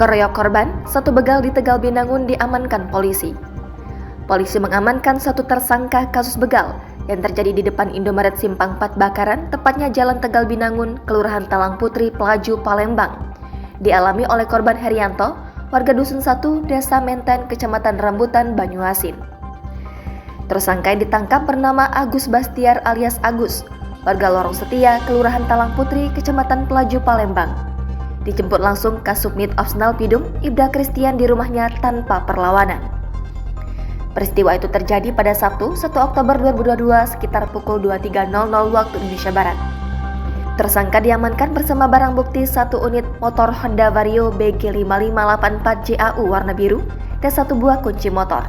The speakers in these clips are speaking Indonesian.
Keroyok korban, satu begal di Tegal Binangun diamankan polisi. Polisi mengamankan satu tersangka kasus begal yang terjadi di depan Indomaret Simpang 4 Bakaran, tepatnya Jalan Tegal Binangun, Kelurahan Talang Putri, Pelaju, Palembang. Dialami oleh korban Herianto, warga Dusun 1, Desa Menten, Kecamatan Rambutan, Banyuasin. Tersangka yang ditangkap bernama Agus Bastiar alias Agus, warga Lorong Setia, Kelurahan Talang Putri, Kecamatan Pelaju, Palembang. Dijemput langsung Kasubnit Opsnal Pidum, Ibda Christian di rumahnya tanpa perlawanan. Peristiwa itu terjadi pada Sabtu 1 Oktober 2022 sekitar pukul 23.00 waktu Indonesia Barat. Tersangka diamankan bersama barang bukti satu unit motor Honda Vario BG5584JAU warna biru dan satu buah kunci motor.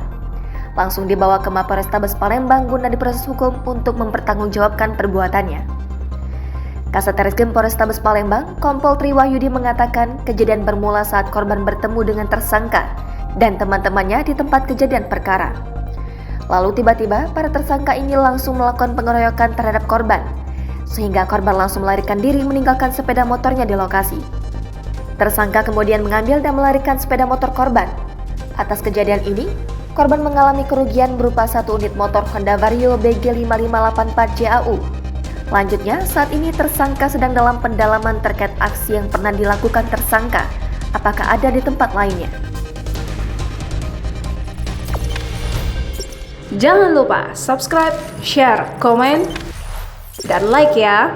Langsung dibawa ke Mapolrestabes Palembang guna diproses hukum untuk mempertanggungjawabkan perbuatannya. Kasat Reskrim Polrestabes Palembang, Kompol Triwahyudi mengatakan kejadian bermula saat korban bertemu dengan tersangka dan teman-temannya di tempat kejadian perkara. Lalu tiba-tiba para tersangka ini langsung melakukan pengeroyokan terhadap korban, sehingga korban langsung melarikan diri meninggalkan sepeda motornya di lokasi. Tersangka kemudian mengambil dan melarikan sepeda motor korban. Atas kejadian ini, korban mengalami kerugian berupa satu unit motor Honda Vario BG5584JAU. Selanjutnya, saat ini tersangka sedang dalam pendalaman terkait aksi yang pernah dilakukan tersangka. Apakah ada di tempat lainnya? Jangan lupa subscribe, share, komen, dan like ya!